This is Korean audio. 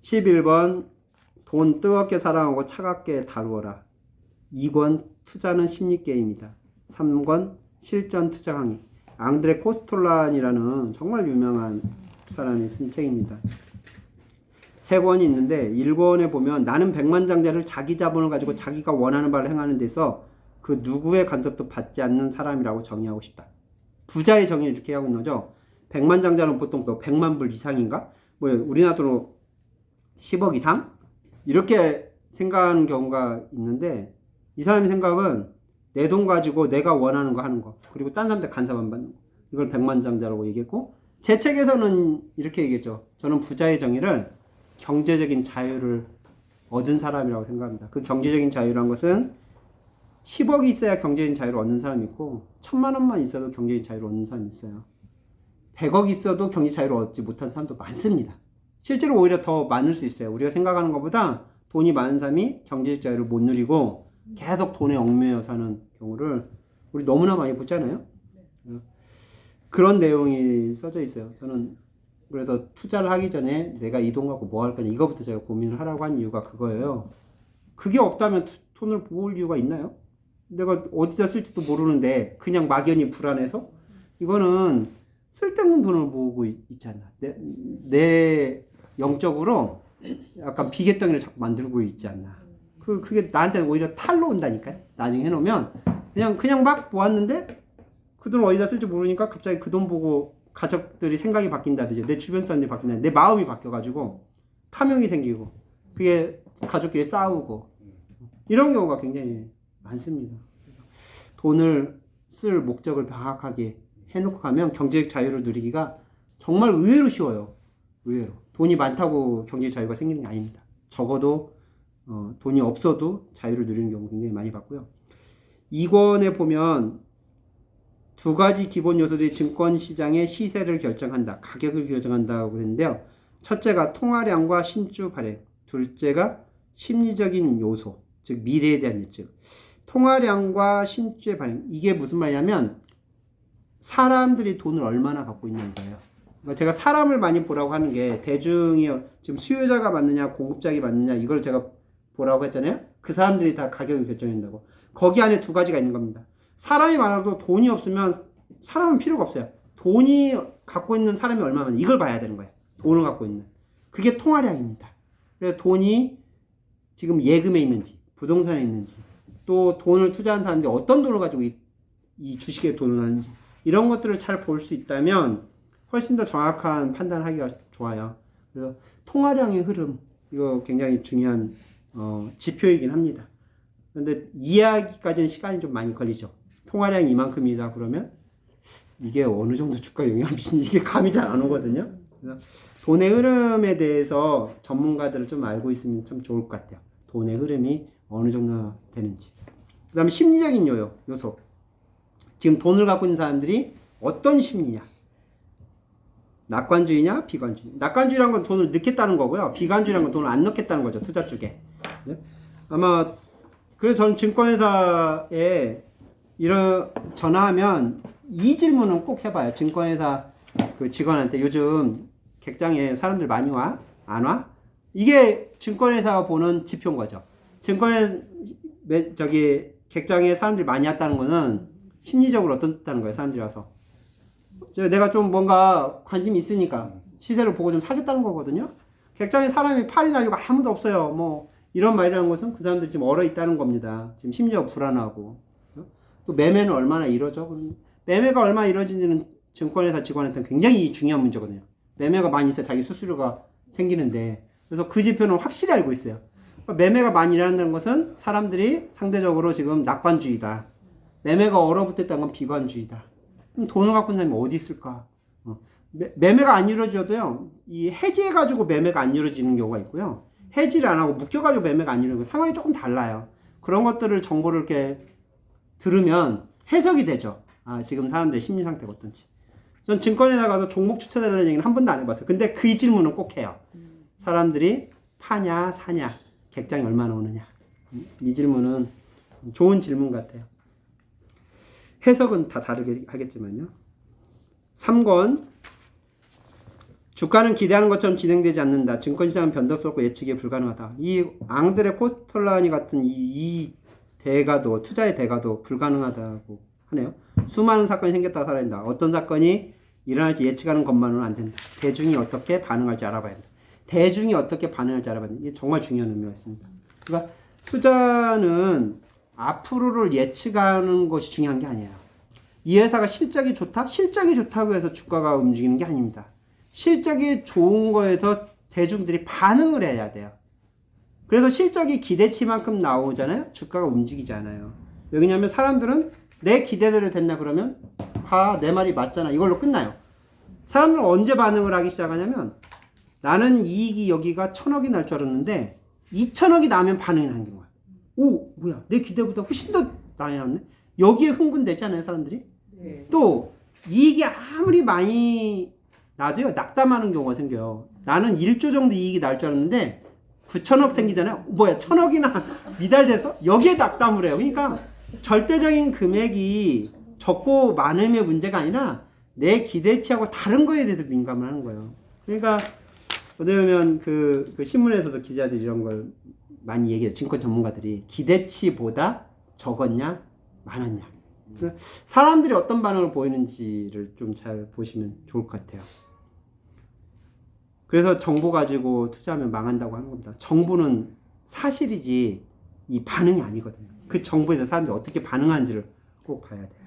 11번 돈 뜨겁게 사랑하고 차갑게 다루어라. 2권 투자는 심리게임이다. 3권 실전 투자 강의. 앙드레 코스톨란이라는 정말 유명한 사람이 쓴 책입니다. 3권이 있는데 1권에 보면 나는 백만장자를 자기 자본을 가지고 자기가 원하는 바를 행하는 데서 그 누구의 간섭도 받지 않는 사람이라고 정의하고 싶다. 부자의 정의를 이렇게 하고 있는 거죠. 백만장자는 보통 100만 불 이상인가? 뭐 우리나라 돈으로 10억 이상? 이렇게 생각하는 경우가 있는데 이 사람의 생각은 내 돈 가지고 내가 원하는 거 하는 거, 그리고 딴 사람한테 간섭 안 받는 거, 이걸 백만장자라고 얘기했고, 제 책에서는 이렇게 얘기했죠. 저는 부자의 정의를 경제적인 자유를 얻은 사람이라고 생각합니다. 그 경제적인 자유란 것은 10억이 있어야 경제적인 자유를 얻는 사람이 있고 1000만 원만 있어도 경제적인 자유를 얻는 사람이 있어요. 100억 있어도 경제 자유를 얻지 못한 사람도 많습니다. 실제로 오히려 더 많을 수 있어요. 우리가 생각하는 것보다 돈이 많은 사람이 경제적 자유를 못 누리고 계속 돈에 얽매여 사는 경우를 우리 너무나 많이 보잖아요. 그런 내용이 써져 있어요. 저는 그래서 투자를 하기 전에 내가 이 돈 갖고 뭐 할 거냐, 이거부터 제가 고민을 하라고 한 이유가 그거예요. 그게 없다면 돈을 모을 이유가 있나요? 내가 어디다 쓸지도 모르는데 그냥 막연히 불안해서? 이거는 쓸데없는 돈을 모으고 있지 않나. 내 영적으로 약간 비계덩이를 자꾸 만들고 있지 않나. 그게 나한테는 오히려 탈로 온다니까요. 나중에 해놓으면 그냥 막 모았는데 그 돈 어디다 쓸지 모르니까 갑자기 그 돈 보고 가족들이 생각이 바뀐다든지 내 주변 사람들이 바뀐다든지 내 마음이 바뀌어가지고 탐욕이 생기고 그게 가족끼리 싸우고 이런 경우가 굉장히 많습니다. 돈을 쓸 목적을 명확하게 해놓고 가면 경제적 자유를 누리기가 정말 의외로 쉬워요. 의외로. 돈이 많다고 경제적 자유가 생기는 게 아닙니다. 적어도 돈이 없어도 자유를 누리는 경우 굉장히 많이 봤고요. 2권에 보면 두 가지 기본 요소들이 증권시장의 시세를 결정한다. 가격을 결정한다고 그랬는데요. 첫째가 통화량과 신주 발행. 둘째가 심리적인 요소. 즉 미래에 대한 예측. 통화량과 신주의 발행. 이게 무슨 말이냐면 사람들이 돈을 얼마나 갖고 있는 거예요. 그러니까 제가 사람을 많이 보라고 하는 게 대중이 지금 수요자가 맞느냐 공급자가 맞느냐 이걸 제가 보라고 했잖아요. 그 사람들이 다 가격을 결정한다고. 거기 안에 두 가지가 있는 겁니다. 사람이 많아도 돈이 없으면 사람은 필요가 없어요. 돈이 갖고 있는 사람이 얼마나 이걸 봐야 되는 거예요. 돈을 갖고 있는. 그게 통화량입니다. 그래서 돈이 지금 예금에 있는지 부동산에 있는지 또 돈을 투자한 사람들이 어떤 돈을 가지고 이 주식에 돈을 하는지 이런 것들을 잘 볼 수 있다면 훨씬 더 정확한 판단을 하기가 좋아요. 그래서 통화량의 흐름 이거 굉장히 중요한 지표이긴 합니다. 그런데 이해하기까지는 시간이 좀 많이 걸리죠. 통화량이 이만큼이다 그러면 이게 어느 정도 주가에 영향을 미치는지 이게 감이 잘 안 오거든요. 그래서 돈의 흐름에 대해서 전문가들을 좀 알고 있으면 참 좋을 것 같아요. 돈의 흐름이 어느 정도 되는지. 그 다음에 심리적인 요소. 지금 돈을 갖고 있는 사람들이 어떤 심리냐. 낙관주의냐 비관주의. 낙관주의란 건 돈을 넣겠다는 거고요. 비관주의란 건 돈을 안 넣겠다는 거죠. 투자 쪽에. 아마 그래서 저는 증권회사에 전화하면 이 질문은 꼭 해봐요. 증권회사 그 직원한테 요즘 객장에 사람들 많이 와? 안 와? 이게 증권회사가 보는 지표인 거죠. 객장에 사람들이 많이 왔다는 거는 심리적으로 어떻다는 거예요. 사람들이 와서. 내가 좀 뭔가 관심이 있으니까 시세를 보고 좀 사겠다는 거거든요. 객장에 사람이 팔이 날리고 아무도 없어요. 뭐 이런 말이라는 것은 그 사람들이 지금 얼어 있다는 겁니다. 지금 심리적으로 불안하고. 또 매매는 얼마나 이루어져? 매매가 얼마나 이루어지는지는 증권회사 직원한테는 굉장히 중요한 문제거든요. 매매가 많이 있어야 자기 수수료가 생기는데 그래서 그 지표는 확실히 알고 있어요. 매매가 많이 일어난다는 것은 사람들이 상대적으로 지금 낙관주의다. 매매가 얼어붙었다는 건 비관주의다. 그럼 돈을 갖고 있는 사람이 어디 있을까? 매매가 안 이루어져도요. 이 해지해가지고 매매가 안 이루어지는 경우가 있고요. 해지를 안 하고 묶여가지고 매매가 안 이루어지고 상황이 조금 달라요. 그런 것들을 정보를 이렇게 들으면 해석이 되죠. 아, 지금 사람들의 심리 상태가 어떤지. 전 증권회사 가서 종목 추천해라는 얘기는 한 번도 안 해봤어요. 근데 그 질문은 꼭 해요. 사람들이 파냐, 사냐, 객장이 얼마나 오느냐. 이 질문은 좋은 질문 같아요. 해석은 다 다르게 하겠지만요. 3권 주가는 기대하는 것처럼 진행되지 않는다. 증권시장은 변덕스럽고 예측이 불가능하다. 이 앙드레 코스톨라니 같은 이 대가도, 투자의 대가도 불가능하다고 하네요. 수많은 사건이 생겼다가 사라진다. 어떤 사건이 일어날지 예측하는 것만으로는 안 된다. 대중이 어떻게 반응할지 알아봐야 된다. 대중이 어떻게 반응할지 알아봐야 된다. 이게 정말 중요한 의미가 있습니다. 그러니까 투자는 앞으로를 예측하는 것이 중요한 게 아니에요. 이 회사가 실적이 좋다? 실적이 좋다고 해서 주가가 움직이는 게 아닙니다. 실적이 좋은 거에서 대중들이 반응을 해야 돼요. 그래서 실적이 기대치만큼 나오잖아요. 주가가 움직이잖아요. 왜냐하면 사람들은 내 기대대로 됐나 그러면 내 말이 맞잖아. 이걸로 끝나요. 사람들은 언제 반응을 하기 시작하냐면 나는 이익이 여기가 1,000억이 날 줄 알았는데 2,000억이 나면 반응이 나는 거야. 오, 뭐야, 내 기대보다 훨씬 더 많이 나왔네. 여기에 흥분되지 않아요, 사람들이? 네. 또 이익이 아무리 많이 나도요, 낙담하는 경우가 생겨요. 나는 1조 정도 이익이 날 줄 알았는데 9,000억 생기잖아요. 뭐야, 1,000억이나 미달돼서 여기에 낙담을 해요. 그러니까 절대적인 금액이 적고 많음의 문제가 아니라 내 기대치하고 다른 거에 대해서 민감을 하는 거예요. 그러니까 어떻게 보면 그 신문에서도 기자들이 이런 걸 많이 얘기해요. 증권 전문가들이 기대치보다 적었냐 많았냐. 사람들이 어떤 반응을 보이는지를 좀 잘 보시면 좋을 것 같아요. 그래서 정보 가지고 투자하면 망한다고 하는 겁니다. 정보는 사실이지 이 반응이 아니거든요. 그 정보에 대해서 사람들이 어떻게 반응하는지를 꼭 봐야 돼요.